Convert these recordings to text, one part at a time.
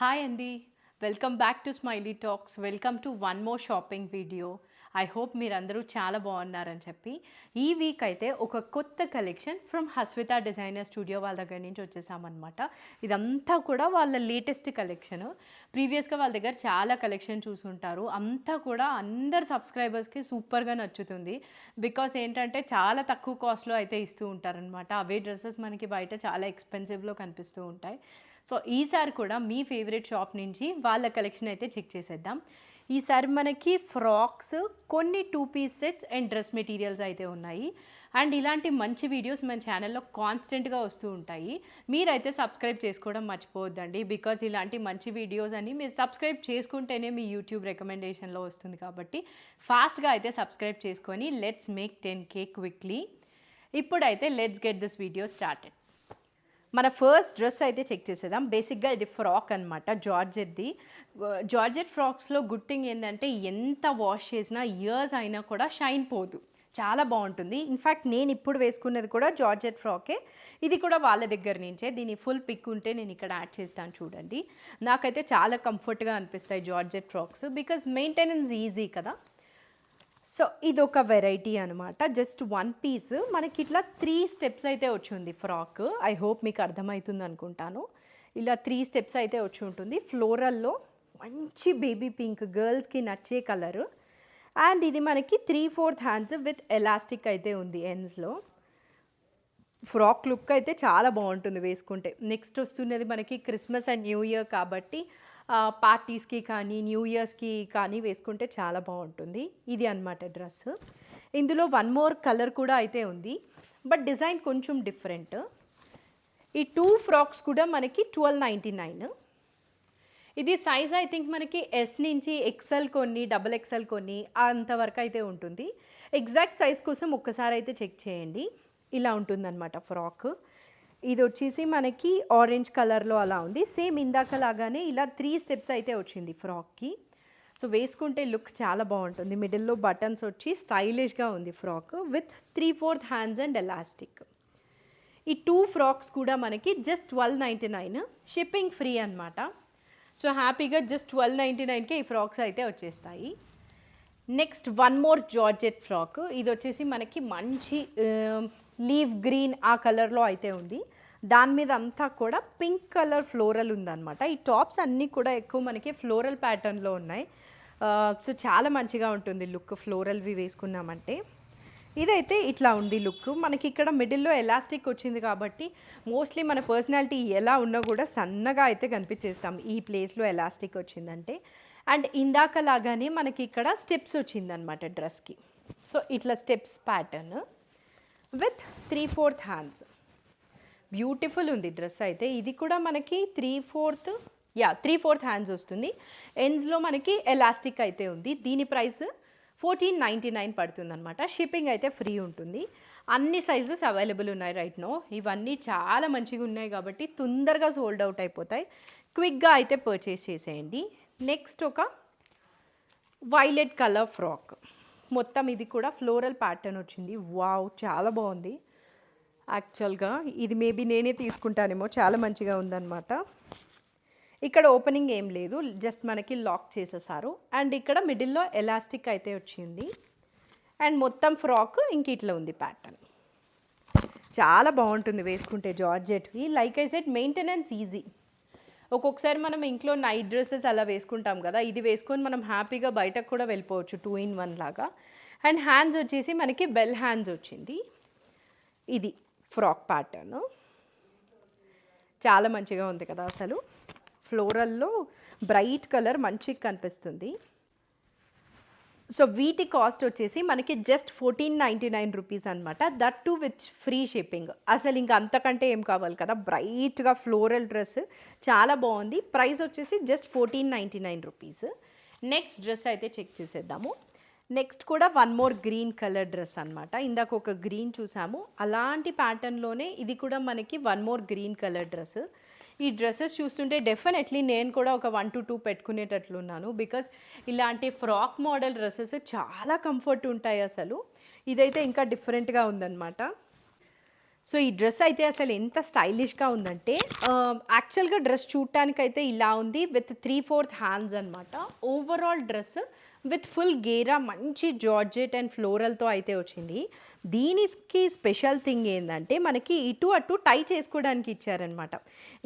Hi అండి, welcome back to smiley talks. Welcome to one more shopping video. I hope మీరందరూ చాలా బాగున్నారని చెప్పి ఈ వీక్ అయితే ఒక కొత్త collection from Haswitha designer studio వాళ్ళ దగ్గర నుంచి వచ్చేసామన్నమాట. ఇదంతా కూడా వాళ్ళ లేటెస్ట్ కలెక్షన్. ప్రీవియస్గా వాళ్ళ దగ్గర చాలా కలెక్షన్ చూసుంటారు. అంతా కూడా అందరు సబ్స్క్రైబర్స్కి సూపర్గా నచ్చుతుంది. బికాస్ ఏంటంటే చాలా తక్కువ కాస్ట్లో అయితే ఇస్తూ ఉంటారనమాట. అవే డ్రెస్సెస్ మనకి బయట చాలా ఎక్స్పెన్సివ్లో కనిపిస్తూ ఉంటాయి. సో ఈసారి కూడా మీ ఫేవరెట్ షాప్ నుంచి వాళ్ళ కలెక్షన్ అయితే చెక్ చేసేద్దాం. ఈసారి మనకి ఫ్రాక్స్, కొన్ని 2-piece sets and dress materials అయితే ఉన్నాయి. అండ్ ఇలాంటి మంచి వీడియోస్ మన ఛానల్లో కాన్స్టెంట్గా వస్తూ ఉంటాయి. మీరైతే సబ్స్క్రైబ్ చేసుకోవడం మర్చిపోవద్దండి. బికాజ్ ఇలాంటి మంచి వీడియోస్ అని మీరు సబ్స్క్రైబ్ చేసుకుంటేనే మీ యూట్యూబ్ రికమెండేషన్లో వస్తుంది. కాబట్టి ఫాస్ట్గా అయితే సబ్స్క్రైబ్ చేసుకొని లెట్స్ మేక్ 10K క్విక్లీ. ఇప్పుడైతే let's get this video started. మన ఫస్ట్ డ్రెస్ అయితే చెక్ చేసేద్దాం. బేసిక్గా ఇది ఫ్రాక్ అనమాట, జార్జెట్ది. జార్జెట్ ఫ్రాక్స్లో గుడ్ థింగ్ ఏంటంటే ఎంత వాష్ చేసినా ఇయర్స్ అయినా కూడా షైన్ పోదు, చాలా బాగుంటుంది. ఇన్ఫ్యాక్ట్ నేను ఇప్పుడు వేసుకున్నది కూడా జార్జెట్ ఫ్రాకే. ఇది కూడా వాళ్ళ దగ్గర నుంచే. దీని ఫుల్ పిక్ ఉంటే నేను ఇక్కడ యాడ్ చేస్తాను చూడండి. నాకైతే చాలా కంఫర్ట్గా అనిపిస్తాయి georgette frocks, because maintenance easy కదా. సో ఇదొక వెరైటీ అనమాట. జస్ట్ 1 పీస్ మనకి ఇట్లా 3 స్టెప్స్ అయితే వచ్చింది ఫ్రాక్. ఐ హోప్ మీకు అర్థమవుతుంది అనుకుంటాను. ఇలా 3 స్టెప్స్ అయితే వచ్చి ఉంటుంది. ఫ్లోరల్లో మంచి బేబీ పింక్, గర్ల్స్కి నచ్చే కలరు. అండ్ ఇది మనకి 3/4 హ్యాండ్స్ విత్ ఎలాస్టిక్ అయితే ఉంది ఎండ్స్లో. ఫ్రాక్ లుక్ అయితే చాలా బాగుంటుంది వేసుకుంటే. నెక్స్ట్ వస్తున్నది మనకి క్రిస్మస్ అండ్ న్యూ ఇయర్ కాబట్టి పార్టీస్కి కానీ న్యూ ఇయర్స్కి కానీ వేసుకుంటే చాలా బాగుంటుంది. ఇది అన్నమాట డ్రెస్. ఇందులో 1 మోర్ కలర్ కూడా అయితే ఉంది, బట్ డిజైన్ కొంచెం డిఫరెంట్. ఈ 2 ఫ్రాక్స్ కూడా మనకి 1299. ఇది సైజ్ ఐ థింక్ మనకి ఎస్ నుంచి ఎక్సెల్ కొన్ని, XXL కొన్ని అంతవరకు అయితే ఉంటుంది. ఎగ్జాక్ట్ సైజ్ కోసం ఒక్కసారి అయితే చెక్ చేయండి. ఇలా ఉంటుందన్నమాట ఫ్రాక్. ఇది వచ్చేసి మనకి ఆరెంజ్ కలర్లో అలా ఉంది. సేమ్ ఇందాకలాగానే ఇలా 3 స్టెప్స్ అయితే వచ్చింది ఫ్రాక్కి. సో వేసుకుంటే లుక్ చాలా బాగుంటుంది. మిడిల్లో బటన్స్ వచ్చి స్టైలిష్గా ఉంది frock with 3/4 hands and elastic. ఈ 2 ఫ్రాక్స్ కూడా మనకి జస్ట్ 1299, షిప్పింగ్ ఫ్రీ అనమాట. సో హ్యాపీగా జస్ట్ 1299కే ఈ ఫ్రాక్స్ అయితే వచ్చేస్తాయి. Next 1 more georgette frock. ఇది వచ్చేసి మనకి మంచి లీవ్ గ్రీన్ ఆ కలర్లో అయితే ఉంది. దాని మీద అంతా కూడా పింక్ కలర్ ఫ్లోరల్ ఉందన్నమాట. ఈ టాప్స్ అన్నీ కూడా ఎక్కువ మనకి ఫ్లోరల్ ప్యాటర్న్లో ఉన్నాయి. సో చాలా మంచిగా ఉంటుంది లుక్ ఫ్లోరల్వి వేసుకున్నామంటే. ఇదైతే ఇట్లా ఉంది లుక్. మనకి ఇక్కడ మిడిల్లో ఎలాస్టిక్ వచ్చింది కాబట్టి మోస్ట్లీ మన పర్సనాలిటీ ఎలా ఉన్నా కూడా సన్నగా అయితే కనిపించేస్తాం ఈ ప్లేస్లో ఎలాస్టిక్ వచ్చిందంటే. అండ్ ఇందాకలాగానే మనకి ఇక్కడ స్టెప్స్ వచ్చిందనమాట డ్రెస్కి. సో ఇట్లా steps pattern with 3/4 hands. Beautiful ఉంది డ్రెస్ అయితే. ఇది కూడా మనకి 3/4 హ్యాండ్స్ వస్తుంది. ఎండ్స్లో మనకి ఎలాస్టిక్ అయితే ఉంది. దీని ప్రైస్ 1499 పడుతుంది అనమాట. షిప్పింగ్ అయితే ఫ్రీ ఉంటుంది. అన్ని సైజెస్ అవైలబుల్ ఉన్నాయి రైట్ నో. ఇవన్నీ చాలా మంచిగా ఉన్నాయి కాబట్టి తొందరగా సోల్డ్ అవుట్ అయిపోతాయి. క్విక్గా అయితే పర్చేస్ చేసేయండి. నెక్స్ట్ ఒక వైలెట్ కలర్ ఫ్రాక్. మొత్తం ఇది కూడా ఫ్లోరల్ ప్యాటర్న్ వచ్చింది. వావ్, చాలా బాగుంది. యాక్చువల్గా ఇది మేబీ నేనే తీసుకుంటానేమో, చాలా మంచిగా ఉందన్నమాట. ఇక్కడ ఓపెనింగ్ ఏం లేదు, జస్ట్ మనకి లాక్ చేసేసారు. అండ్ ఇక్కడ మిడిల్లో ఎలాస్టిక్ అయితే వచ్చింది. అండ్ మొత్తం ఫ్రాక్ ఇంక ఇట్లా ఉంది ప్యాటర్న్. చాలా బాగుంటుంది వేసుకుంటే జార్జెట్వి. Like I said maintenance easy. ఒక్కొక్కసారి మనం ఇంట్లో నైట్ డ్రెస్సెస్ అలా వేసుకుంటాం కదా, ఇది వేసుకొని మనం హ్యాపీగా బయటకు కూడా వెళ్ళిపోవచ్చు 2-in-1 లాగా. అండ్ హ్యాండ్స్ వచ్చేసి మనకి బెల్ హ్యాండ్స్ వచ్చింది. ఇది ఫ్రాక్ ప్యాటర్న్ చాలా మంచిగా ఉంది కదా అసలు. ఫ్లోరల్లో బ్రైట్ కలర్ మంచిగా కనిపిస్తుంది. సో వీటి కాస్ట్ వచ్చేసి మనకి జస్ట్ 1499 రూపీస్ అనమాట. That to with free shipping. అసలు ఇంకా అంతకంటే ఏం కావాలి కదా. బ్రైట్గా ఫ్లోరల్ డ్రెస్ చాలా బాగుంది. ప్రైస్ వచ్చేసి జస్ట్ 1499 రూపీస్. నెక్స్ట్ డ్రెస్ అయితే చెక్ చేసేద్దాము. నెక్స్ట్ కూడా 1 మోర్ గ్రీన్ కలర్ డ్రెస్ అనమాట. ఇందాక ఒక గ్రీన్ చూసాము, అలాంటి ప్యాటర్న్లోనే ఇది కూడా మనకి 1 మోర్ గ్రీన్ కలర్ డ్రెస్. ఈ డ్రెస్సెస్ చూస్తుంటే డెఫినెట్లీ నేను కూడా ఒక 1 to 2 పెట్టుకునేటట్లున్నాను. బికాజ్ ఇలాంటి ఫ్రాక్ మోడల్ డ్రెస్సెస్ చాలా కంఫర్ట్ ఉంటాయి అసలు. ఇదైతే ఇంకా డిఫరెంట్గా ఉందన్నమాట. సో ఈ డ్రెస్ అయితే అసలు ఎంత స్టైలిష్గా ఉందంటే యాక్చువల్గా డ్రెస్ చూడటానికైతే ఇలా ఉంది విత్ 3/4 హ్యాండ్స్ అనమాట. ఓవరాల్ డ్రెస్ విత్ ఫుల్ గేరా మంచి జార్జెట్ అండ్ ఫ్లోరల్తో అయితే వచ్చింది. దీనికి స్పెషల్ థింగ్ ఏంటంటే మనకి ఇటు అటు టై చేసుకోవడానికి ఇచ్చారనమాట.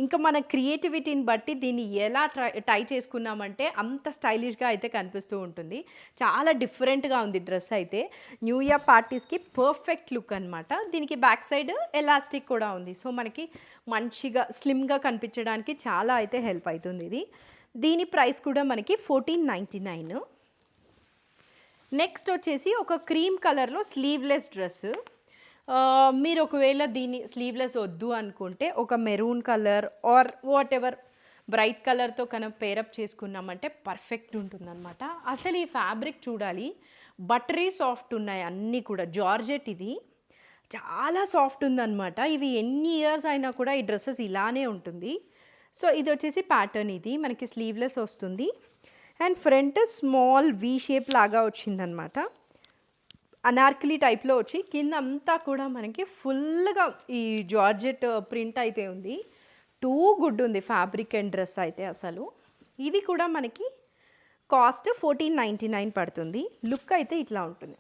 ఇంకా మన క్రియేటివిటీని బట్టి దీన్ని ఎలా టై చేసుకున్నామంటే అంత స్టైలిష్గా అయితే కనిపిస్తూ ఉంటుంది. చాలా డిఫరెంట్గా ఉంది డ్రెస్ అయితే. న్యూ ఇయర్ పార్టీస్కి పర్ఫెక్ట్ లుక్ అనమాట. దీనికి బ్యాక్ సైడ్ ఎలాస్టిక్ కూడా ఉంది. సో మనకి మంచిగా స్లిమ్గా కనిపించడానికి చాలా అయితే హెల్ప్ అవుతుంది ఇది. దీని ప్రైస్ కూడా మనకి 1499. నెక్స్ట్ వచ్చేసి ఒక క్రీమ్ కలర్లో స్లీవ్లెస్ డ్రెస్. మీరు ఒకవేళ దీన్ని స్లీవ్లెస్ వద్దు అనుకుంటే ఒక maroon colour or whatever bright కలర్తో కనుక పేరప్ చేసుకున్నామంటే పర్ఫెక్ట్ ఉంటుందన్నమాట. అసలు ఈ ఫ్యాబ్రిక్ చూడాలి, బటరీ సాఫ్ట్ ఉన్నాయి అన్నీ కూడా. జార్జెట్ ఇది చాలా సాఫ్ట్ ఉందన్నమాట. ఇవి ఎన్ని ఇయర్స్ అయినా కూడా ఈ డ్రెస్సెస్ ఇలానే ఉంటుంది. సో ఇది వచ్చేసి ప్యాటర్న్, ఇది మనకి స్లీవ్లెస్ వస్తుంది and front small V shape లాగా వచ్చిందనమాట. అనార్కలి టైప్లో వచ్చి కింద అంతా కూడా మనకి ఫుల్గా ఈ జార్జెట్ ప్రింట్ అయితే ఉంది. టూ గుడ్ ఉంది ఫ్యాబ్రిక్ అండ్ డ్రెస్ అయితే అసలు. ఇది కూడా మనకి కాస్ట్ 1499 పడుతుంది. లుక్ అయితే ఇట్లా ఉంటుంది.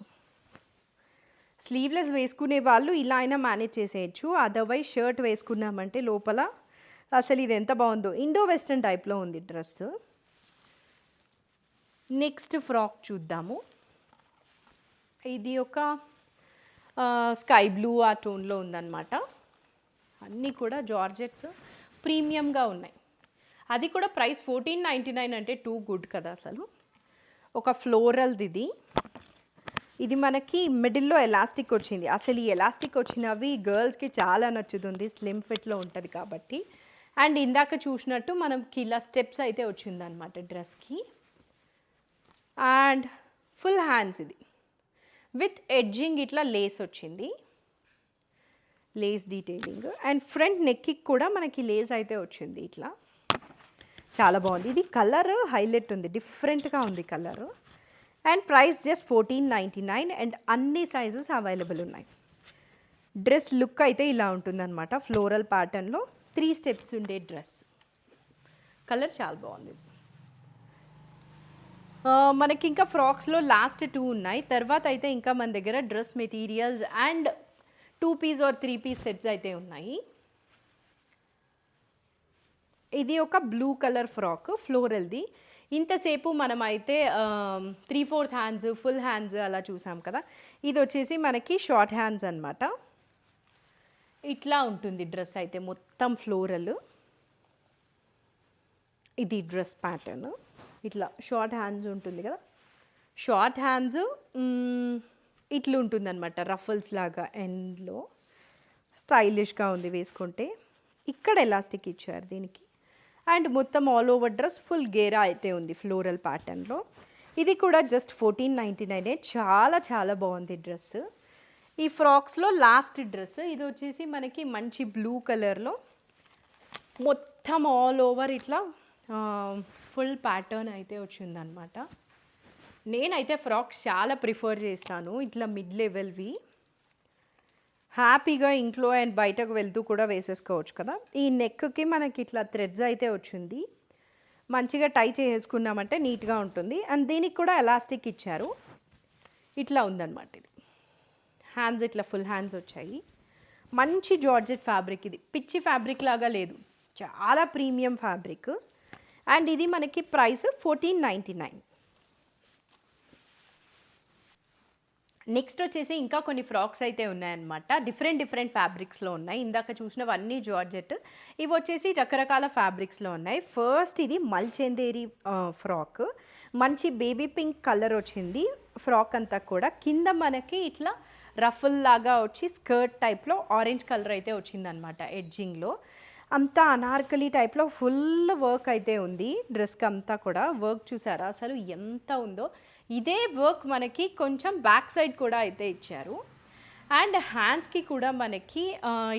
స్లీవ్లెస్ వేసుకునే వాళ్ళు ఇలా అయినా మేనేజ్ చేసేయచ్చు. అదర్వైజ్ షర్ట్ వేసుకున్నామంటే లోపల అసలు ఇది ఎంత బాగుందో. ఇండో వెస్టర్న్ టైప్లో ఉంది డ్రెస్. నెక్స్ట్ ఫ్రాక్ చూద్దాము. ఇది ఒక స్కై బ్లూ ఆ టోన్లో ఉందన్నమాట. అన్నీ కూడా జార్జెట్స్ ప్రీమియంగా ఉన్నాయి. అది కూడా ప్రైస్ 1499 అంటే టూ గుడ్ కదా అసలు. ఒక ఫ్లోరల్ది ఇది. ఇది మనకి మిడిల్లో ఎలాస్టిక్ వచ్చింది. అసలు ఈ ఎలాస్టిక్ వచ్చినవి గర్ల్స్కి చాలా నచ్చుతుంది, స్లిమ్ ఫిట్లో ఉంటుంది కాబట్టి. అండ్ ఇందాక చూసినట్టు మనకి ఇలా స్టెప్స్ అయితే వచ్చిందనమాట డ్రెస్కి. అండ్ ఫుల్ హ్యాండ్స్ ఇది విత్ ఎడ్జింగ్ ఇట్లా లేస్ వచ్చింది, లేస్ డీటెయిలింగ్. అండ్ ఫ్రంట్ నెక్కి కూడా మనకి లేస్ అయితే వచ్చింది ఇట్లా. చాలా బాగుంది. ఇది కలర్ హైలైట్ ఉంది, డిఫరెంట్గా ఉంది colour. And price just 1499 and అన్ని సైజెస్ అవైలబుల్ ఉన్నాయి. డ్రెస్ లుక్ అయితే ఇలా ఉంటుందన్నమాట. ఫ్లోరల్ ప్యాటర్న్లో 3 స్టెప్స్ ఉండే డ్రెస్. కలర్ చాలా బాగుంది. మనకి ఇంకా ఫ్రాక్స్లో లాస్ట్ 2 ఉన్నాయి. తర్వాత అయితే ఇంకా మన దగ్గర dress materials and 2 piece or 3 piece sets అయితే ఉన్నాయి. ఇది ఒక బ్లూ కలర్ ఫ్రాక్ ఫ్లోరల్ది. ఇంతసేపు మనమైతే 3/4 హ్యాండ్స్, ఫుల్ హ్యాండ్స్ అలా చూసాం కదా. ఇది వచ్చేసి మనకి షార్ట్ హ్యాండ్స్ అనమాట. ఇట్లా ఉంటుంది డ్రెస్ అయితే మొత్తం ఫ్లోరల్. ఇది డ్రెస్ ప్యాటర్న్. ఇట్లా షార్ట్ హ్యాండ్స్ ఉంటుంది కదా, షార్ట్ హ్యాండ్స్ ఇట్లా ఉంటుంది అనమాట, రఫల్స్ లాగా ఎండ్లో. స్టైలిష్గా ఉంది వేసుకుంటే. ఇక్కడ ఎలాస్టిక్ ఇచ్చారు దీనికి. అండ్ మొత్తం ఆల్ ఓవర్ డ్రెస్ ఫుల్ గేరా అయితే ఉంది ఫ్లోరల్ ప్యాటర్న్లో. ఇది కూడా జస్ట్ 1499. చాలా చాలా బాగుంది డ్రెస్. ఈ ఫ్రాక్స్లో లాస్ట్ డ్రెస్ ఇది వచ్చేసి మనకి మంచి బ్లూ కలర్లో మొత్తం ఆల్ ఓవర్ ఇట్లా ఫుల్ ప్యాటర్న్ అయితే వచ్చిందనమాట. నేనైతే ఫ్రాక్స్ చాలా ప్రిఫర్ చేస్తాను, ఇట్లా మిడ్ లెవెల్వి. హ్యాపీగా ఇంట్లో అండ్ బయటకు వెళ్తూ కూడా వేసేసుకోవచ్చు కదా. ఈ నెక్కి మనకి ఇట్లా థ్రెడ్స్ అయితే వచ్చింది. మంచిగా టై చేసుకున్నామంటే నీట్గా ఉంటుంది. అండ్ దీనికి కూడా ఎలాస్టిక్ ఇచ్చారు. ఇట్లా ఉందన్నమాట. ఇది హ్యాండ్స్ ఇట్లా ఫుల్ హ్యాండ్స్ వచ్చాయి. మంచి జార్జెట్ ఫ్యాబ్రిక్. ఇది పిచ్చి ఫ్యాబ్రిక్ లాగా లేదు, చాలా ప్రీమియం ఫ్యాబ్రిక్. అండ్ ఇది మనకి ప్రైస్ 1499. నెక్స్ట్ వచ్చేసి ఇంకా కొన్ని ఫ్రాక్స్ అయితే ఉన్నాయన్నమాట. డిఫరెంట్ ఫ్యాబ్రిక్స్లో ఉన్నాయి. ఇందాక చూసినవన్నీ జార్జెట్, ఇవి వచ్చేసి రకరకాల ఫ్యాబ్రిక్స్లో ఉన్నాయి. ఫస్ట్ ఇది మల్చెందేరి ఫ్రాక్. మంచి బేబీ పింక్ కలర్ వచ్చింది ఫ్రాక్ అంతా కూడా. కింద మనకి ఇట్లా రఫుల్ లాగా వచ్చి స్కర్ట్ టైప్లో ఆరెంజ్ కలర్ అయితే వచ్చిందనమాట. ఎడ్జింగ్లో అంతా అనార్కలి టైప్లో ఫుల్ వర్క్ అయితే ఉంది. డ్రెస్కి అంతా కూడా వర్క్ చూసారా అసలు ఎంత ఉందో. ఇదే వర్క్ మనకి కొంచెం బ్యాక్ సైడ్ కూడా అయితే ఇచ్చారు. అండ్ హ్యాండ్స్కి కూడా మనకి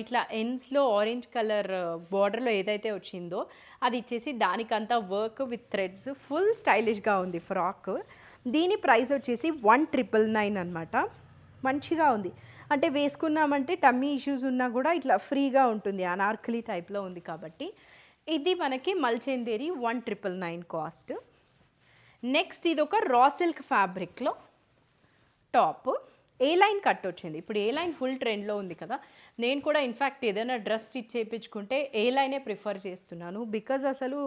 ఇట్లా ఎండ్స్లో ఆరెంజ్ కలర్ బార్డర్లో ఏదైతే వచ్చిందో అది ఇచ్చేసి దానికంతా వర్క్ విత్ థ్రెడ్స్ ఫుల్ స్టైలిష్గా ఉంది ఫ్రాక్. దీని ప్రైస్ వచ్చేసి 1999 అనమాట. మంచిగా ఉంది. అంటే వేసుకున్నామంటే టమ్మీ ఇష్యూస్ ఉన్నా కూడా ఇట్లా ఫ్రీగా ఉంటుంది, అనార్కలి టైప్లో ఉంది కాబట్టి. ఇది మనకి మల్చేందేరి 1999 కాస్ట్. నెక్స్ట్ ఇది ఒక రా సిల్క్ ఫ్యాబ్రిక్లో టాప్, ఏ లైన్ కట్ వచ్చింది. ఇప్పుడు ఏ లైన్ ఫుల్ ట్రెండ్లో ఉంది కదా, నేను కూడా ఇన్ఫ్యాక్ట్ ఏదైనా డ్రెస్ స్టిచ్ చేయించుకుంటే ఏ లైనే ప్రిఫర్ చేస్తున్నాను. బికాజ్ అసలు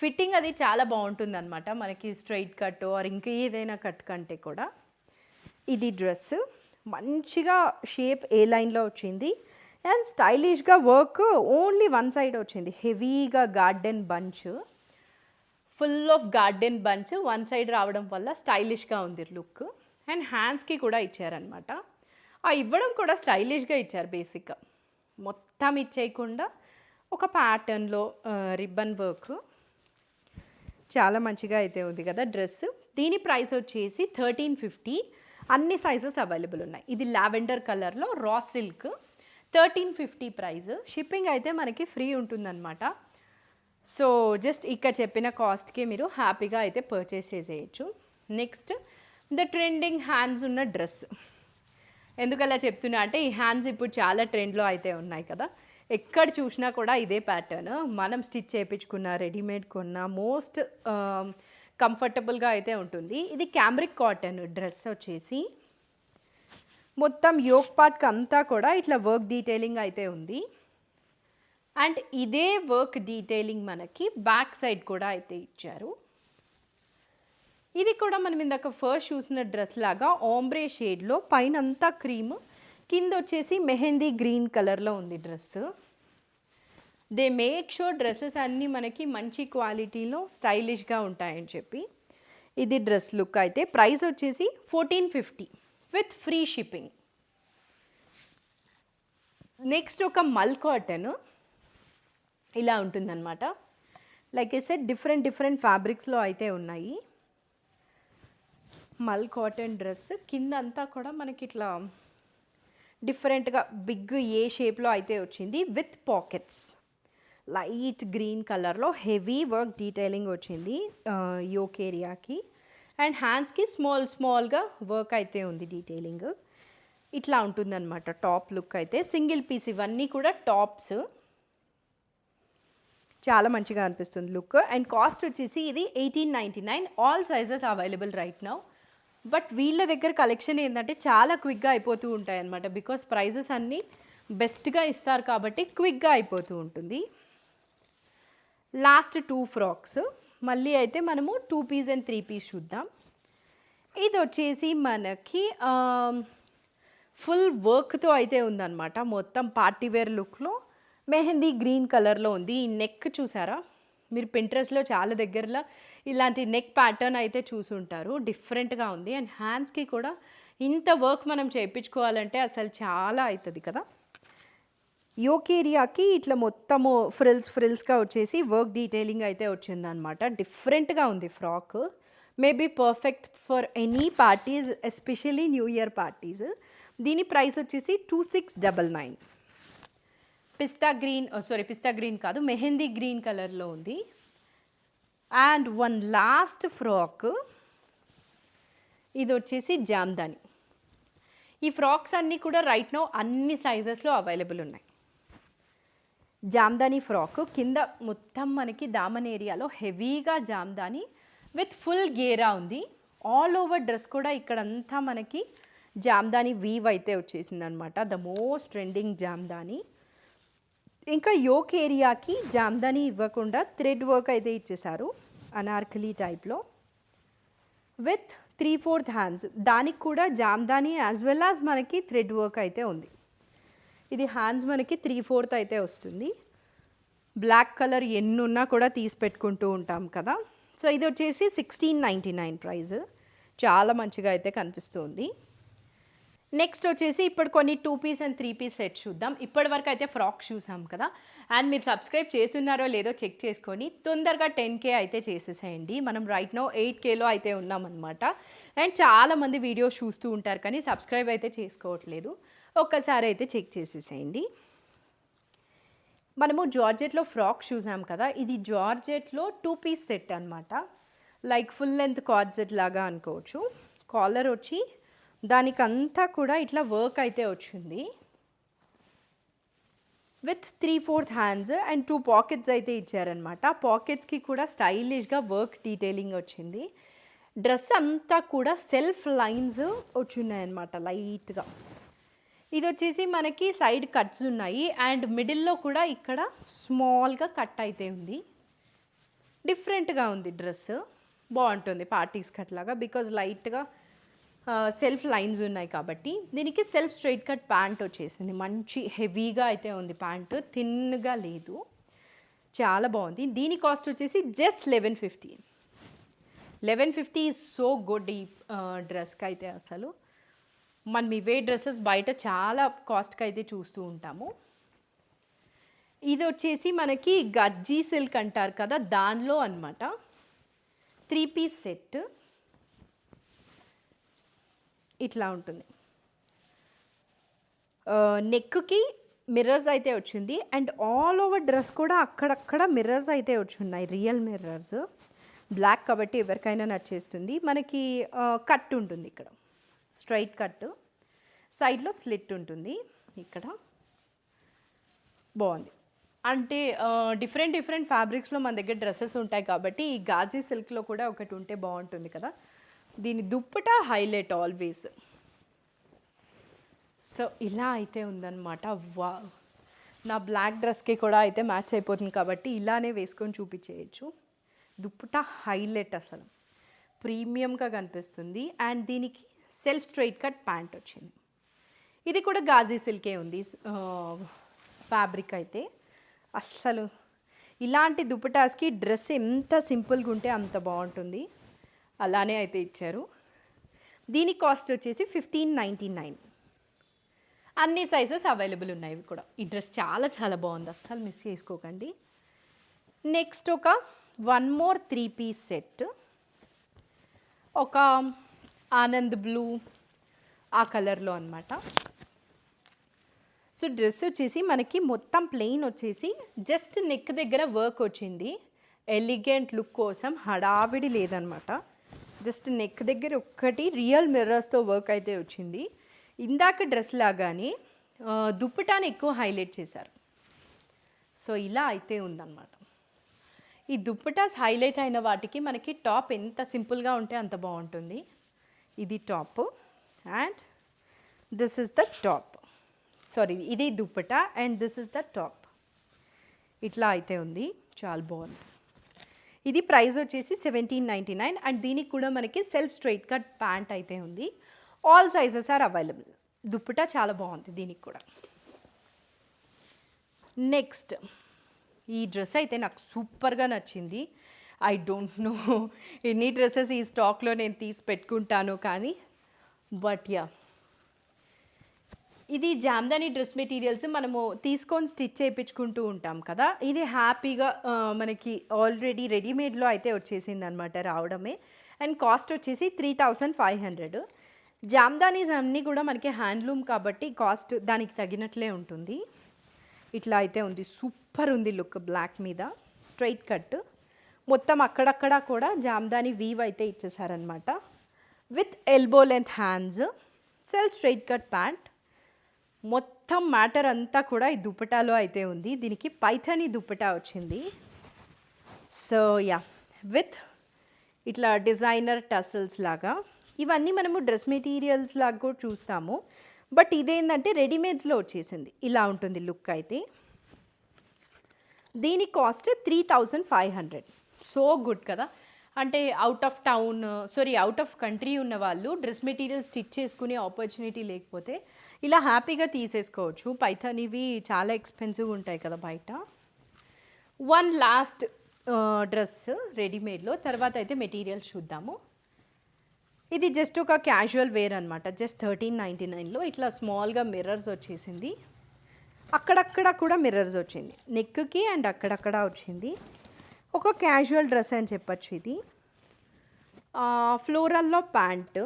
ఫిట్టింగ్ అది చాలా బాగుంటుంది అనమాట, మనకి స్ట్రైట్ కట్ ఆర్ ఇంకా ఏదైనా కట్ కంటే కూడా. ఇది డ్రెస్ మంచిగా షేప్ ఏ లైన్లో వచ్చింది అండ్ స్టైలిష్గా వర్క్ ఓన్లీ వన్ సైడ్ వచ్చింది. హెవీగా garden bunch, full of garden bunch one side రావడం వల్ల స్టైలిష్గా ఉంది లుక్. అండ్ హ్యాండ్స్కి కూడా ఇచ్చారనమాట. ఆ ఇవ్వడం కూడా స్టైలిష్గా ఇచ్చారు. బేసిక్గా మొత్తం ఇచ్చేయకుండా ఒక ప్యాటర్న్లో రిబ్బన్ వర్క్ చాలా మంచిగా అయితే ఉంది కదా డ్రెస్. దీని ప్రైస్ వచ్చేసి 1350. అన్ని సైజెస్ అవైలబుల్ ఉన్నాయి. ఇది లావెండర్ కలర్లో రా సిల్క్, 1350 ప్రైస్. షిప్పింగ్ అయితే మనకి ఫ్రీ ఉంటుందన్నమాట. సో జస్ట్ ఇక్కడ చెప్పిన కాస్ట్కి మీరు హ్యాపీగా అయితే పర్చేస్ చేసేయచ్చు. నెక్స్ట్ ద ట్రెండింగ్ హ్యాండ్స్ ఉన్న డ్రెస్. ఎందుకలా చెప్తున్నా అంటే ఈ హ్యాండ్స్ ఇప్పుడు చాలా ట్రెండ్లో అయితే ఉన్నాయి కదా, ఎక్కడ చూసినా కూడా ఇదే ప్యాటర్న్. మనం స్టిచ్ చేయించుకున్న, రెడీమేడ్ కొన్న మోస్ట్ కంఫర్టబుల్గా అయితే ఉంటుంది. ఇది క్యామ్రిక్ కాటన్ డ్రెస్ వచ్చేసి మొత్తం యోక్ పార్ట్కి అంతా కూడా ఇట్లా వర్క్ డీటెయిలింగ్ అయితే ఉంది. అండ్ ఇదే వర్క్ డీటెయిలింగ్ మనకి బ్యాక్ సైడ్ కూడా అయితే ఇచ్చారు. ఇది కూడా మనం ఇందాక ఫస్ట్ చూసిన డ్రెస్ లాగా ఆంబ్రే షేడ్లో, పైన అంతా క్రీమ్, కింద వచ్చేసి మెహందీ గ్రీన్ కలర్లో ఉంది dress. They make sure dresses అన్నీ మనకి మంచి క్వాలిటీలో స్టైలిష్గా ఉంటాయని చెప్పి. ఇది డ్రెస్ లుక్ అయితే. ప్రైస్ వచ్చేసి 1450 విత్ ఫ్రీ షిప్పింగ్. నెక్స్ట్ ఒక మల్ కాటన్ ఇలా ఉంటుందన్నమాట. లైక్ ఏ సెట్ డిఫరెంట్ ఫ్యాబ్రిక్స్లో అయితే ఉన్నాయి. మల్ కాటన్ డ్రెస్ కింద అంతా కూడా మనకి ఇట్లా డిఫరెంట్గా బిగ్ ఏ షేప్లో అయితే వచ్చింది విత్ పాకెట్స్. లైట్ గ్రీన్ కలర్లో హెవీ వర్క్ డీటెయిలింగ్ వచ్చింది యోక్ ఏరియాకి. అండ్ హ్యాండ్స్కి స్మాల్గా వర్క్ అయితే ఉంది డీటెయిలింగ్. ఇట్లా ఉంటుందన్నమాట టాప్ లుక్ అయితే. సింగిల్ పీస్ ఇవన్నీ కూడా టాప్స్. చాలా మంచిగా అనిపిస్తుంది లుక్. అండ్ కాస్ట్ వచ్చేసి ఇది 1899. All sizes available right now. But వీళ్ళ దగ్గర కలెక్షన్ ఏంటంటే చాలా క్విక్గా అయిపోతూ ఉంటాయి అన్నమాట. బికాస్ ప్రైజెస్ అన్నీ బెస్ట్గా ఇస్తారు కాబట్టి క్విక్గా అయిపోతూ ఉంటుంది. లాస్ట్ 2 ఫ్రాక్స్ మళ్ళీ అయితే మనము 2 పీస్ అండ్ 3 పీస్ చూద్దాం. ఇది వచ్చేసి మనకి ఫుల్ వర్క్తో అయితే ఉందన్నమాట. మొత్తం పార్టీవేర్ లుక్లో మెహందీ గ్రీన్ కలర్లో ఉంది. ఈ నెక్ చూసారా మీరు, పింట్రెస్ట్లో చాలా దగ్గరలో ఇలాంటి నెక్ ప్యాటర్న్ అయితే చూసుంటారు. డిఫరెంట్గా ఉంది. అండ్ హ్యాండ్స్కి కూడా ఇంత వర్క్ మనం చేయించుకోవాలంటే అసలు చాలా అవుతుంది కదా. యోక్ ఏరియాకి ఇట్లా మొత్తము ఫ్రిల్స్గా వచ్చేసి వర్క్ డీటెయిలింగ్ అయితే వచ్చిందనమాట. డిఫరెంట్గా ఉంది frock. Maybe perfect for any parties, especially new year parties. దీని ప్రైస్ వచ్చేసి 2699. పిస్తా గ్రీన్ కాదు, మెహందీ గ్రీన్ కలర్లో ఉంది. అండ్ వన్ లాస్ట్ ఫ్రాక్, ఇది వచ్చేసి జామ్దాని. ఈ ఫ్రాక్స్ అన్నీ కూడా రైట్ నౌ అన్ని సైజెస్లో అవైలబుల్ ఉన్నాయి. జామ్దాని ఫ్రాక్ కింద మొత్తం మనకి దామన్ ఏరియాలో హెవీగా జామ్దాని విత్ ఫుల్ గేరా ఉంది. ఆల్ ఓవర్ డ్రెస్ కూడా ఇక్కడంతా మనకి జామ్దాని వీవ్ అయితే వచ్చేసిందనమాట. The most trending Jamdani. ఇంకా యోక్ ఏరియాకి జామ్దాని ఇవ్వకుండా థ్రెడ్ వర్క్ అయితే ఇచ్చేసారు అనార్కలి టైప్లో విత్ 3/4 హ్యాండ్స్. దానికి కూడా జామ్దాని యాజ్ వెల్ యాజ్ మనకి థ్రెడ్ వర్క్ అయితే ఉంది. ఇది హ్యాండ్స్ మనకి 3/4 అయితే వస్తుంది. బ్లాక్ కలర్ ఎన్నున్నా కూడా తీసి పెట్టుకుంటూ ఉంటాం కదా. సో ఇది వచ్చేసి 1699 ప్రైస్. చాలా మంచిగా అయితే కనిపిస్తుంది. నెక్స్ట్ వచ్చేసి ఇప్పుడు కొన్ని 2 పీస్ అండ్ 3 పీస్ సెట్ చూద్దాం. ఇప్పటి వరకు అయితే ఫ్రాక్స్ చూసాం కదా. అండ్ మీరు సబ్స్క్రైబ్ చేస్తున్నారో లేదో చెక్ చేసుకొని తొందరగా 10K అయితే చేసేసేయండి. మనం రైట్ నో 8Kలో అయితే ఉన్నామన్నమాట. అండ్ చాలామంది వీడియోస్ చూస్తూ ఉంటారు కానీ సబ్స్క్రైబ్ అయితే చేసుకోవట్లేదు. ఒక్కసారి అయితే చెక్ చేసేసేయండి. మనము జార్జెట్లో ఫ్రాక్ చూసాం కదా. ఇది జార్జెట్లో 2 పీస్ సెట్ అనమాట. Like full length card set లాగా అనుకోవచ్చు. కాలర్ వచ్చి దానికంతా కూడా ఇట్లా వర్క్ అయితే వచ్చింది విత్ 3/4 హ్యాండ్స్ అండ్ 2 పాకెట్స్ అయితే ఇచ్చారనమాట. పాకెట్స్కి కూడా స్టైలిష్గా వర్క్ డీటెయిలింగ్ వచ్చింది. డ్రెస్ అంతా కూడా సెల్ఫ్ లైన్స్ వచ్చున్నాయన్నమాట లైట్గా. ఇది వచ్చేసి మనకి సైడ్ కట్స్ ఉన్నాయి అండ్ మిడిల్లో కూడా ఇక్కడ స్మాల్గా కట్ అయితే ఉంది. డిఫరెంట్గా ఉంది డ్రెస్, బాగుంటుంది పార్టీస్ కట్ లాగా బికాజ్ లైట్గా సెల్ఫ్ లైన్స్ ఉన్నాయి కాబట్టి. దీనికి సెల్ఫ్ స్ట్రైట్ కట్ ప్యాంట్ వచ్చేసింది, మంచి హెవీగా అయితే ఉంది ప్యాంటు, థిన్గా లేదు, చాలా బాగుంది. దీని కాస్ట్ వచ్చేసి జస్ట్ 1150. 1150 ఈజ్ సో గుడ్ ఈ డ్రెస్కి అయితే. అసలు మనం ఇవే డ్రెస్సెస్ బయట చాలా కాస్ట్కి అయితే చూస్తూ ఉంటాము. ఇది వచ్చేసి మనకి గజ్జీ సిల్క్ అంటారు కదా, దానిలో అనమాట 3 పీస్ సెట్ ఇట్లా ఉంటుంది. నెక్కి మిర్రర్స్ అయితే వచ్చింది అండ్ ఆల్ ఓవర్ డ్రెస్ కూడా అక్కడక్కడ మిర్రర్స్ అయితే వచ్చున్నాయి, రియల్ మిర్రర్స్. బ్లాక్ కాబట్టి ఎవరికైనా నచ్చేస్తుంది. మనకి కట్ ఉంటుంది ఇక్కడ, స్ట్రైట్ కట్, సైడ్లో స్లిట్ ఉంటుంది ఇక్కడ. బాగుంది. అంటే డిఫరెంట్ ఫ్యాబ్రిక్స్లో మన దగ్గర డ్రెస్సెస్ ఉంటాయి కాబట్టి ఈ గాజీ సిల్క్లో కూడా ఒకటి ఉంటే బాగుంటుంది కదా. దీని దుప్పట హైలైట్ ఆల్వేస్. సో ఇలా అయితే ఉందన్నమాట. వా, నా బ్లాక్ డ్రెస్కి కూడా అయితే మ్యాచ్ అయిపోతుంది కాబట్టి ఇలానే వేసుకొని చూపించేయచ్చు. దుప్పట హైలైట్, అసలు ప్రీమియంగా కనిపిస్తుంది. అండ్ దీనికి సెల్ఫ్ స్ట్రైట్ కట్ ప్యాంట్ వచ్చింది. ఇది కూడా గాజీ సిల్కే ఉంది ఫ్యాబ్రిక్ అయితే. అస్సలు ఇలాంటి దుపటాస్కి డ్రెస్ ఎంత సింపుల్గా ఉంటే అంత బాగుంటుంది, అలానే అయితే ఇచ్చారు. దీని కాస్ట్ వచ్చేసి 1599. అన్ని సైజెస్ అవైలబుల్ ఉన్నాయి ఇవి కూడా. ఈ డ్రెస్ చాలా చాలా బాగుంది, అస్సలు మిస్ చేసుకోకండి. నెక్స్ట్ ఒక 1 మోర్ 3 పీస్ సెట్, ఒక ఆనంద్ బ్లూ ఆ కలర్లో అనమాట. సో డ్రెస్ వచ్చేసి మనకి మొత్తం ప్లెయిన్ వచ్చేసి జస్ట్ నెక్ దగ్గర వర్క్ వచ్చింది. ఎలిగెంట్ లుక్ కోసం హడావిడి లేదనమాట. జస్ట్ నెక్ దగ్గర ఒక్కటి రియల్ మిర్రర్స్తో వర్క్ అయితే వచ్చింది. ఇందాక డ్రెస్ లాగానే దుప్పటాన్ని ఎక్కువ హైలైట్ చేశారు. సో ఇలా అయితే ఉందన్నమాట. ఈ దుప్పటాస్ హైలైట్ అయిన వాటికి మనకి టాప్ ఎంత సింపుల్గా ఉంటే అంత బాగుంటుంది. ఇది top and this is the top, sorry ఇది dupatta and this is the top. ఇట్లా అయితే ఉంది, చాలా బాగుంది. ఇది ప్రైస్ వచ్చేసి 1799 అండ్ దీనికి కూడా మనకి సెల్ఫ్ స్ట్రైట్ కట్ ప్యాంట్ అయితే ఉంది. All sizes are available. Dupatta చాలా బాగుంది దీనికి కూడా. నెక్స్ట్ ఈ డ్రెస్ అయితే నాకు సూపర్గా నచ్చింది. ఐ డోంట్ నో ఎన్ని డ్రెస్సెస్ ఈ స్టాక్లో నేను తీసి పెట్టుకుంటాను కానీ, బట్ యా, ఇది జామ్దాని డ్రెస్ మెటీరియల్స్ మనము తీసుకొని స్టిచ్ చేయించుకుంటూ ఉంటాం కదా. ఇది హ్యాపీగా మనకి ఆల్రెడీ రెడీమేడ్లో అయితే వచ్చేసింది అనమాట రావడమే. అండ్ కాస్ట్ వచ్చేసి 3500. జామ్దానీస్ అన్నీ కూడా మనకి హ్యాండ్లూమ్ కాబట్టి కాస్ట్ దానికి తగినట్లే ఉంటుంది. ఇట్లా అయితే ఉంది, సూపర్ ఉంది లుక్. బ్లాక్ మీద స్ట్రైట్ కట్, మొత్తం అక్కడక్కడ కూడా జామ్దాని వీవ్ అయితే ఇచ్చేసారనమాట. With elbow length hands, self straight cut pant. మొత్తం మ్యాటర్ అంతా కూడా ఈ దుప్పటాలో అయితే ఉంది. దీనికి పైథానీ దుప్పటా వచ్చింది. సో యా, విత్ ఇట్లా డిజైనర్ టసల్స్ లాగా. ఇవన్నీ మనము డ్రెస్ మెటీరియల్స్ లాగా కూడా చూస్తాము, బట్ ఇదేంటంటే రెడీమేడ్స్లో వచ్చేసింది. ఇలా ఉంటుంది లుక్ అయితే. దీని కాస్ట్ 3500. సో గుడ్ కదా. అంటే అవుట్ ఆఫ్ కంట్రీ ఉన్న వాళ్ళు డ్రెస్ మెటీరియల్ స్టిచ్ చేసుకునే ఆపర్చునిటీ లేకపోతే ఇలా హ్యాపీగా తీసేసుకోవచ్చు. పైథానీవి చాలా ఎక్స్పెన్సివ్ ఉంటాయి కదా బయట. వన్ లాస్ట్ డ్రెస్ రెడీమేడ్లో, తర్వాత అయితే మెటీరియల్స్ చూద్దాము. ఇది జస్ట్ ఒక క్యాజువల్ వేర్ అనమాట. జస్ట్ 1399లో ఇట్లా స్మాల్గా మిర్రర్స్ వచ్చేసింది. అక్కడక్కడ కూడా మిర్రర్స్ వచ్చింది, నెక్కి అండ్ అక్కడక్కడ వచ్చింది. ఒక క్యాజువల్ డ్రెస్ అని చెప్పచ్చు ఇది. ఫ్లోరల్లో ప్యాంట్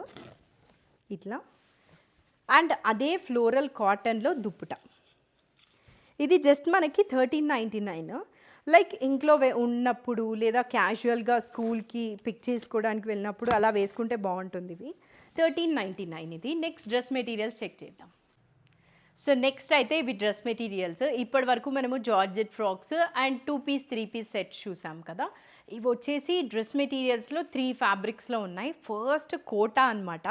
ఇట్లా, అండ్ అదే ఫ్లోరల్ కాటన్లో దుప్పట. ఇది జస్ట్ మనకి 1399. లైక్ ఇంట్లో ఉన్నప్పుడు లేదా క్యాజువల్గా స్కూల్కి పిక్ చేసుకోవడానికి వెళ్ళినప్పుడు అలా వేసుకుంటే బాగుంటుంది. ఇవి 1399 ఇది. నెక్స్ట్ డ్రెస్ మెటీరియల్స్ చెక్ చేద్దాం. సో నెక్స్ట్ అయితే ఇవి డ్రెస్ మెటీరియల్స్. ఇప్పటి వరకు మనము georgette frocks and 2 piece 3 piece sets చూసాం కదా. ఇవి వచ్చేసి డ్రెస్ మెటీరియల్స్లో 3 ఫ్యాబ్రిక్స్లో ఉన్నాయి. ఫస్ట్ కోటా అనమాట.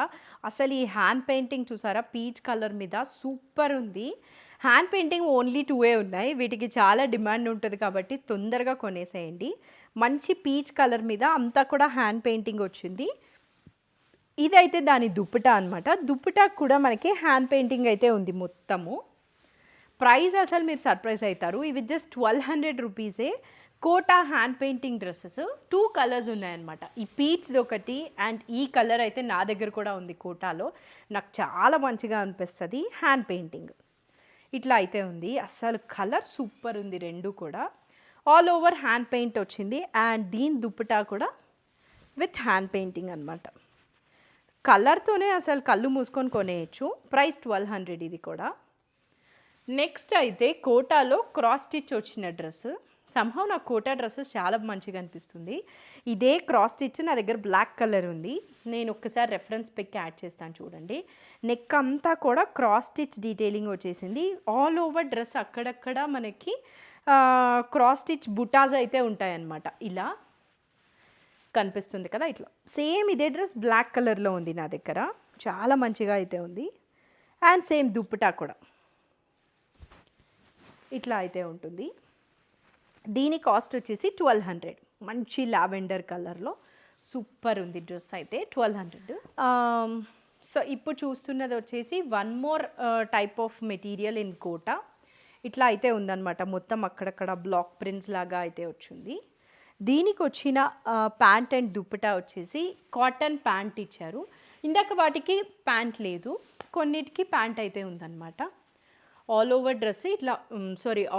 అసలు ఈ హ్యాండ్ పెయింటింగ్ చూసారా, పీచ్ కలర్ మీద సూపర్ ఉంది. హ్యాండ్ పెయింటింగ్ ఓన్లీ 2 ఉన్నాయి. వీటికి చాలా డిమాండ్ ఉంటుంది కాబట్టి తొందరగా కొనేసేయండి. మంచి పీచ్ కలర్ మీద అంతా కూడా హ్యాండ్ పెయింటింగ్ వచ్చింది. ఇదైతే దాని దుప్పటా అనమాట. దుప్పటాకు కూడా మనకి హ్యాండ్ పెయింటింగ్ అయితే ఉంది మొత్తము. ప్రైస్ అసలు మీరు సర్ప్రైజ్ అవుతారు. ఇవి జస్ట్ 1200 రూపీసే. Kota hand painting dresses 2 colours ఉన్నాయన్నమాట. ఈ పీచ్ ఒకటి అండ్ ఈ కలర్ అయితే నా దగ్గర కూడా ఉంది కోటాలో. నాకు చాలా మంచిగా అనిపిస్తుంది హ్యాండ్ పెయింటింగ్. ఇట్లా అయితే ఉంది. అస్సలు కలర్ సూపర్ ఉంది. రెండు కూడా ఆల్ ఓవర్ హ్యాండ్ పెయింట్ వచ్చింది. అండ్ దీని దుప్పటా కూడా విత్ హ్యాండ్ పెయింటింగ్ అనమాట. కలర్తోనే అసలు కళ్ళు మూసుకొని కొనేయచ్చు. ప్రైస్ 1200 ఇది కూడా. నెక్స్ట్ అయితే కోటాలో క్రాస్ స్టిచ్ వచ్చిన డ్రెస్. సంహవ్ నాకు కోటా డ్రెస్సెస్ చాలా మంచిగా అనిపిస్తుంది. ఇదే క్రాస్ స్టిచ్ నా దగ్గర బ్లాక్ కలర్ ఉంది. నేను ఒక్కసారి రెఫరెన్స్ పిక్ యాడ్ చేస్తాను చూడండి. నెక్ అంతా కూడా క్రాస్ స్టిచ్ డీటెయిలింగ్ వచ్చేసింది. ఆల్ ఓవర్ డ్రెస్ అక్కడక్కడ మనకి క్రాస్ స్టిచ్ బుటాస్ అయితే ఉంటాయన్నమాట. ఇలా కనిపిస్తుంది కదా. ఇట్లా సేమ్ ఇదే డ్రెస్ బ్లాక్ కలర్లో ఉంది నా దగ్గర. చాలా మంచిగా అయితే ఉంది. అండ్ సేమ్ దుప్పటా కూడా ఇట్లా అయితే ఉంటుంది. దీని కాస్ట్ వచ్చేసి 1200. మంచి లావెండర్ కలర్లో సూపర్ ఉంది డ్రెస్ అయితే 1200. సో ఇప్పుడు చూస్తున్నది వచ్చేసి one more type of material in Kota. ఇట్లా అయితే ఉందన్నమాట. మొత్తం అక్కడక్కడ బ్లాక్ ప్రింట్స్ లాగా అయితే వచ్చింది. దీనికి వచ్చిన ప్యాంట్ అండ్ దుప్పటా వచ్చేసి కాటన్ ప్యాంట్ ఇచ్చారు. ఇందాక వాటికి ప్యాంట్ లేదు, కొన్నిటికి ప్యాంట్ అయితే ఉందన్నమాట. ఆల్ ఓవర్ డ్రెస్ ఇట్లా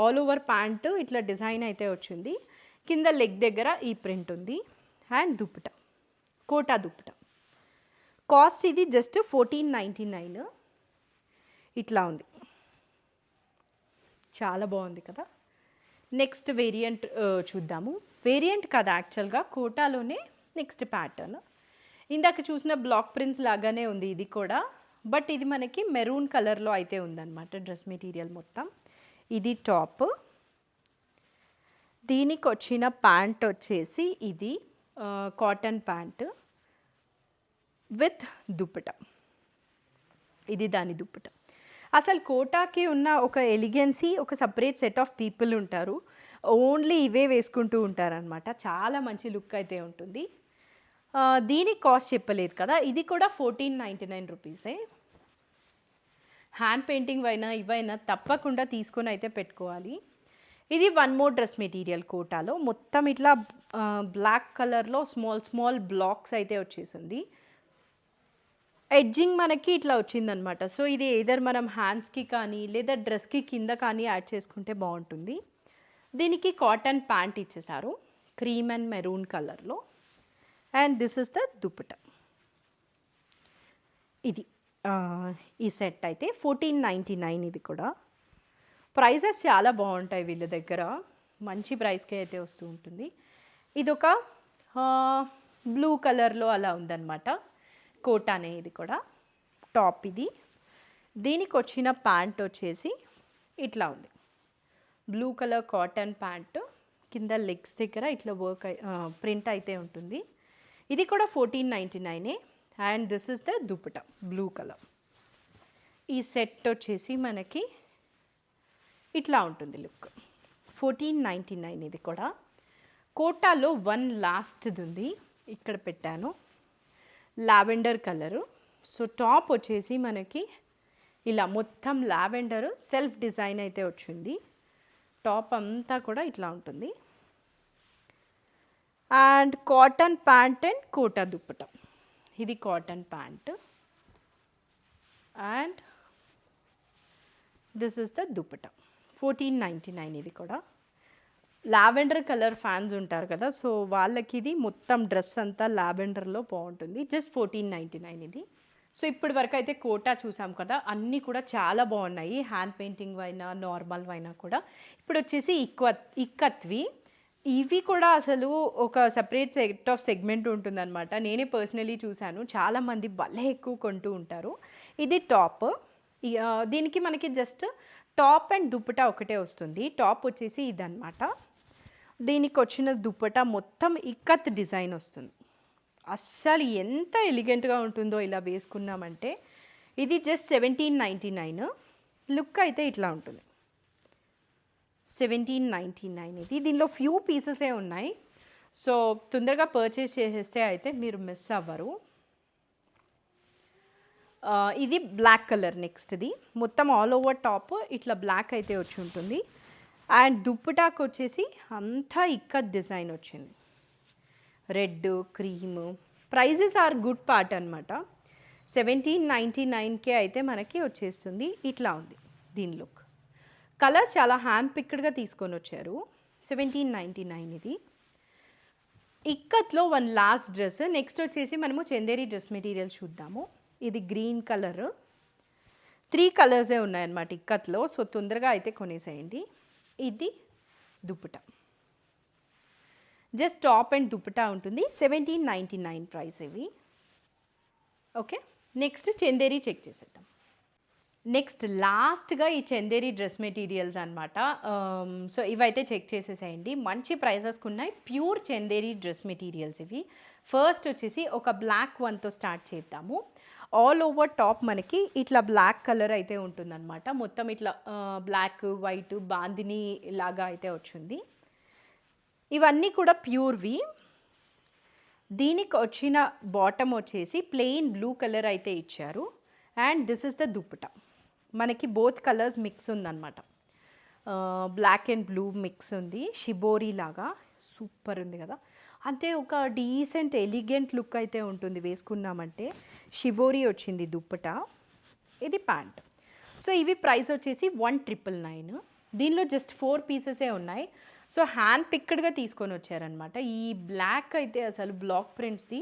ఆల్ ఓవర్ ప్యాంట్ ఇట్లా డిజైన్ అయితే వచ్చింది. కింద లెగ్ దగ్గర ఈ ప్రింట్ ఉంది. అండ్ దుప్పటా కోటా దుప్పటా కాస్ట్ ఇది జస్ట్ 1499. ఇట్లా ఉంది. చాలా బాగుంది కదా. నెక్స్ట్ వేరియంట్ చూద్దాము. వేరియంట్ కదా యాక్చువల్గా కోటాలోనే నెక్స్ట్ ప్యాటర్న్. ఇందాక చూసిన బ్లాక్ ప్రింట్స్ లాగానే ఉంది ఇది కూడా. బట్ ఇది మనకి మెరూన్ కలర్లో అయితే ఉందన్నమాట డ్రెస్ మెటీరియల్ మొత్తం. ఇది టాప్. దీనికి వచ్చిన ప్యాంట్ వచ్చేసి ఇది కాటన్ ప్యాంట్ విత్ దుప్పటా. ఇది దాని దుప్పటా. అసలు కోటాకి ఉన్న ఒక ఎలిగెన్సీ, ఒక సపరేట్ సెట్ ఆఫ్ పీపుల్ ఉంటారు. ఓన్లీ ఇవే వేసుకుంటూ ఉంటారనమాట. చాలా మంచి లుక్ అయితే ఉంటుంది. దీనికి కాస్ట్ చెప్పలేదు కదా. ఇది కూడా 1499 రూపీసే. హ్యాండ్ పెయింటింగ్ అయినా ఇవైనా తప్పకుండా తీసుకొని అయితే పెట్టుకోవాలి. ఇది వన్ మోర్ డ్రెస్ మెటీరియల్ కోటాలో. మొత్తం ఇట్లా బ్లాక్ కలర్లో స్మాల్ బ్లాక్స్ అయితే వచ్చేసింది. ఎడ్జింగ్ మనకి ఇట్లా వచ్చిందనమాట. సో ఇది ఏదర్ మనం హ్యాండ్స్కి కానీ లేదా డ్రెస్కి కింద కానీ యాడ్ చేసుకుంటే బాగుంటుంది. దీనికి కాటన్ ప్యాంట్ ఇచ్చేసారు క్రీమ్ అండ్ మెరూన్ కలర్లో. And this is the dupatta. ఇది ఈ సెట్ అయితే 1499. ఇది కూడా ప్రైజెస్ చాలా బాగుంటాయి వీళ్ళ దగ్గర. మంచి ప్రైస్కి అయితే వస్తూ ఉంటుంది. ఇది ఒక బ్లూ కలర్లో అలా ఉందన్నమాట. కోటానే ఇది కూడా టాప్. ఇది దీనికి వచ్చిన ప్యాంట్ వచ్చేసి ఇట్లా ఉంది. బ్లూ కలర్ కాటన్ ప్యాంట్, కింద లెగ్స్ దగ్గర ఇట్లా వర్క్ ప్రింట్ అయితే ఉంటుంది. ఇది కూడా 1499. And this is the dupatta blue colour. ఈ సెట్ వచ్చేసి మనకి ఇట్లా ఉంటుంది లుక్. 1499 ఇది కూడా. కోటాలో వన్ లాస్ట్ది ఉంది, ఇక్కడ పెట్టాను, లావెండర్ కలరు. సో టాప్ వచ్చేసి మనకి ఇలా మొత్తం లావెండర్ సెల్ఫ్ డిజైన్ అయితే వచ్చింది. టాప్ అంతా కూడా ఇట్లా ఉంటుంది. And cotton pant and Kota dupatta. ఇది cotton pant and this is the dupatta. 1499 ఇది కూడా. లావెండర్ కలర్ ఫ్యాన్స్ ఉంటారు కదా, సో వాళ్ళకి ఇది మొత్తం డ్రెస్ అంతా లావెండర్లో బాగుంటుంది. జస్ట్ 1499 ఇది. సో ఇప్పటి వరకు అయితే కోటా చూసాం కదా, అన్నీ కూడా చాలా బాగున్నాయి. హ్యాండ్ పెయింటింగ్ అయినా నార్మల్ అయినా కూడా. ఇప్పుడు వచ్చేసి ఇక్కత్వి. ఇవి కూడా అసలు ఒక సెపరేట్ సెట్ ఆఫ్ సెగ్మెంట్ ఉంటుందన్నమాట. నేనే పర్సనలీ చూసాను. చాలామంది భలే ఎక్కువ కొంటూ ఉంటారు. ఇది టాప్. దీనికి మనకి జస్ట్ టాప్ అండ్ దుప్పటా ఒకటే వస్తుంది. టాప్ వచ్చేసి ఇదన్నమాట. దీనికి వచ్చిన దుప్పటా మొత్తం ఇక్కత్ డిజైన్ వస్తుంది. అస్సలు ఎంత ఎలిగెంట్గా ఉంటుందో ఇలా వేసుకున్నామంటే. ఇది జస్ట్ 1799. లుక్ అయితే ఇట్లా ఉంటుంది. 1799 ఇది. దీనిలో ఫ్యూ పీసెసే ఉన్నాయి. సో తొందరగా పర్చేస్ చేసేస్తే అయితే మీరు మిస్ అవ్వరు. ఇది బ్లాక్ కలర్ నెక్స్ట్ది. మొత్తం ఆల్ ఓవర్ టాప్ ఇట్లా బ్లాక్ అయితే వచ్చి ఉంటుంది. అండ్ దుప్పటాకు వచ్చేసి అంతా ఇక్కత్ డిజైన్ వచ్చింది. Red, cream. Prices are good part అనమాట. 1799కే అయితే మనకి వచ్చేస్తుంది. ఇట్లా ఉంది దీని లుక్. కలర్స్ చాలా హ్యాండ్ పిక్డ్గా తీసుకొని వచ్చారు. 1799 ఇది. ఇక్కత్లో వన్ లాస్ట్ డ్రెస్. నెక్స్ట్ వచ్చేసి మనము చందేరి డ్రెస్ మెటీరియల్ చూద్దాము. ఇది గ్రీన్ కలర్. 3 కలర్సే ఉన్నాయన్నమాట ఇక్కత్లో. సో తొందరగా అయితే కొనేసేయండి. ఇది dupatta. Just top and dupatta ఉంటుంది. 1799 ప్రైస్ ఇవి. ఓకే, నెక్స్ట్ చందేరి చెక్ చేసేద్దాం. నెక్స్ట్ లాస్ట్గా ఈ చందేరి డ్రెస్ మెటీరియల్స్ అనమాట. సో ఇవైతే చెక్ చేసేసేయండి. మంచి ప్రైజెస్కి ఉన్నాయి. ప్యూర్ చందేరి డ్రెస్ మెటీరియల్స్ ఇవి. ఫస్ట్ వచ్చేసి ఒక బ్లాక్ వన్తో స్టార్ట్ చేద్దాము. ఆల్ ఓవర్ టాప్ మనకి ఇట్లా బ్లాక్ కలర్ అయితే ఉంటుందన్నమాట. మొత్తం ఇట్లా బ్లాక్, వైట్, బాందిని లాగా అయితే వచ్చింది. ఇవన్నీ కూడా ప్యూర్వి. దీనికి వచ్చిన బాటమ్ వచ్చేసి ప్లెయిన్ బ్లూ కలర్ అయితే ఇచ్చారు. And this is the dupatta. మనకి బోత్ కలర్స్ మిక్స్ ఉందన్నమాట. బ్లాక్ అండ్ బ్లూ మిక్స్ ఉంది. షిబోరీ లాగా సూపర్ ఉంది కదా. అంటే ఒక డీసెంట్ ఎలిగెంట్ లుక్ అయితే ఉంటుంది వేసుకున్నామంటే. షిబోరీ వచ్చింది దుప్పటా. ఇది ప్యాంట్. సో ఇవి ప్రైస్ వచ్చేసి 1999. దీనిలో జస్ట్ 4 పీసెసే ఉన్నాయి. సో హ్యాండ్ పిక్డ్గా తీసుకొని వచ్చారనమాట. ఈ బ్లాక్ అయితే అసలు బ్లాక్ ప్రింట్స్ది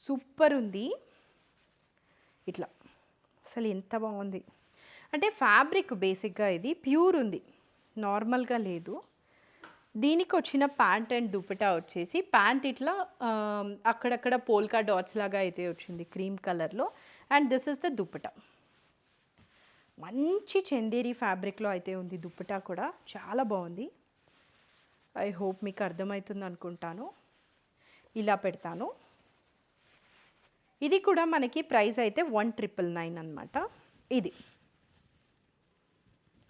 సూపర్ ఉంది. ఇట్లా అసలు ఎంత బాగుంది అంటే ఫ్యాబ్రిక్ బేసిక్గా ఇది ప్యూర్ ఉంది, నార్మల్గా లేదు. దీనికి వచ్చిన ప్యాంట్ అండ్ దుపట్టా వచ్చేసి ప్యాంట్ ఇట్లా అక్కడక్కడ పోల్కా డాట్స్ లాగా అయితే వచ్చింది క్రీమ్ కలర్లో. And this is the dupatta. మంచి చందేరి ఫ్యాబ్రిక్లో అయితే ఉంది దుపట్టా కూడా, చాలా బాగుంది. ఐ హోప్ మీకు అర్థమవుతుంది అనుకుంటాను. ఇలా పెడతాను. ఇది కూడా మనకి ప్రైస్ అయితే 1999 అనమాట. ఇది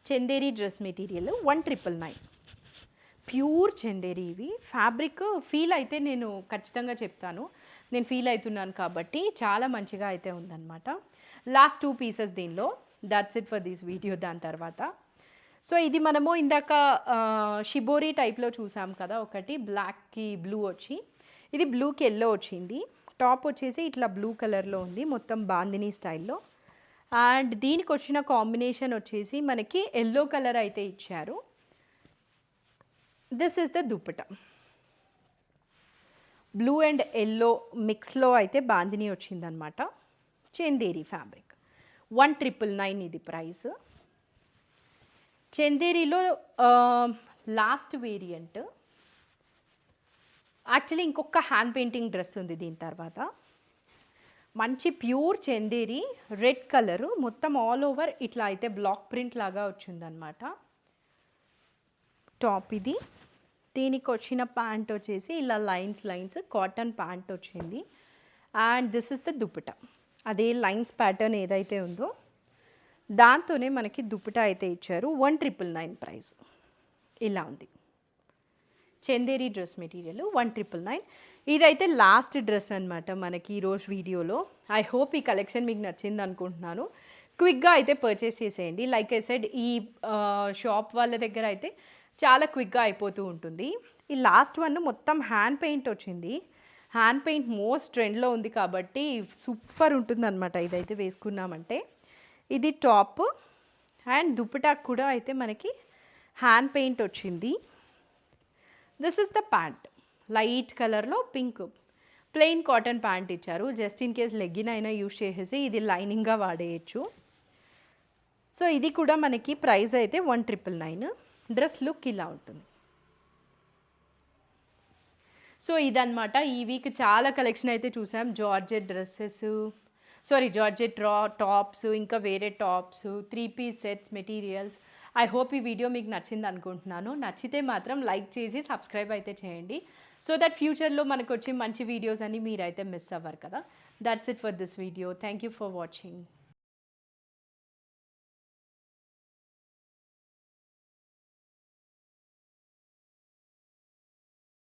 Chanderi dress material 1999. Pure Chanderi. ఇవి ఫ్యాబ్రిక్ ఫీల్ అయితే నేను ఖచ్చితంగా చెప్తాను, నేను ఫీల్ అవుతున్నాను కాబట్టి. చాలా మంచిగా అయితే ఉందన్నమాట. లాస్ట్ 2 పీసెస్ దీనిలో. That's it for this video. దాని తర్వాత సో ఇది మనము ఇందాక షిబోరీ టైప్లో చూసాం కదా ఒకటి, బ్లాక్కి బ్లూ వచ్చి, ఇది బ్లూకి ఎల్లో వచ్చింది. టాప్ వచ్చేసి ఇట్లా బ్లూ కలర్లో ఉంది, మొత్తం బాందినీ స్టైల్లో. అండ్ దీనికి వచ్చిన కాంబినేషన్ వచ్చేసి మనకి ఎల్లో కలర్ అయితే ఇచ్చారు. This is the dupatta. Blue and yellow మిక్స్లో అయితే బాందినీ వచ్చిందనమాట. చందేరి ఫ్యాబ్రిక్. 1999 ఇది ప్రైస్. చందేరిలో లాస్ట్ వేరియంట్ యాక్చువల్లీ ఇంకొక హ్యాండ్ పెయింటింగ్ డ్రెస్ ఉంది దీని తర్వాత. మంచి ప్యూర్ చందేరి, రెడ్ కలరు, మొత్తం ఆల్ ఓవర్ ఇట్లా అయితే బ్లాక్ ప్రింట్ లాగా వచ్చిందనమాట. టాప్ ఇది. దీనికి వచ్చిన ప్యాంట్ వచ్చేసి ఇలా లైన్స్ కాటన్ ప్యాంట్ వచ్చింది. And this is the dupatta. అదే లైన్స్ ప్యాటర్న్ ఏదైతే ఉందో దాంతోనే మనకి దుపట్టా అయితే ఇచ్చారు. 1999 ప్రైస్. ఇలా ఉంది చందేరి డ్రెస్ మెటీరియల్ 1999. ఇదైతే లాస్ట్ డ్రెస్ అనమాట మనకి ఈరోజు వీడియోలో. ఐ హోప్ ఈ కలెక్షన్ మీకు నచ్చింది అనుకుంటున్నాను. క్విక్గా అయితే పర్చేస్ చేసేయండి. లైక్ ఐ సెడ్, ఈ షాప్ వాళ్ళ దగ్గర అయితే చాలా క్విక్గా అయిపోతూ ఉంటుంది. ఈ లాస్ట్ వన్ మొత్తం హ్యాండ్ పెయింట్ వచ్చింది. హ్యాండ్ పెయింట్ మోస్ట్ ట్రెండ్లో ఉంది కాబట్టి సూపర్ ఉంటుందన్నమాట ఇదైతే వేసుకున్నామంటే. ఇది టాప్ అండ్ దుపటాకు కూడా అయితే మనకి హ్యాండ్ పెయింట్ వచ్చింది. This is the pant. Light కలర్లో పింక్ ప్లెయిన్ కాటన్ ప్యాంట్ ఇచ్చారు. జస్ట్ ఇన్ కేస్ లెగ్గిన్ అయినా యూజ్ చేసేసి ఇది లైనింగ్గా వాడేయచ్చు. సో ఇది కూడా మనకి ప్రైస్ అయితే 1999. డ్రెస్ లుక్ ఇలా ఉంటుంది. సో ఇదనమాట ఈ వీక్ చాలా కలెక్షన్ అయితే చూసాం. జార్జెట్ డ్రెస్సెస్, జార్జెట్ టాప్స్, ఇంకా వేరే tops, 3 piece sets, materials. I hope ఈ వీడియో మీకు నచ్చింది అనుకుంటున్నాను. నచ్చితే మాత్రం లైక్ చేసి సబ్స్క్రైబ్ అయితే చేయండి. సో దట్ ఫ్యూచర్లో మనకు వచ్చే మంచి వీడియోస్ అని మీరైతే మిస్ అవ్వరు కదా. That's it for this video. Thank you for watching.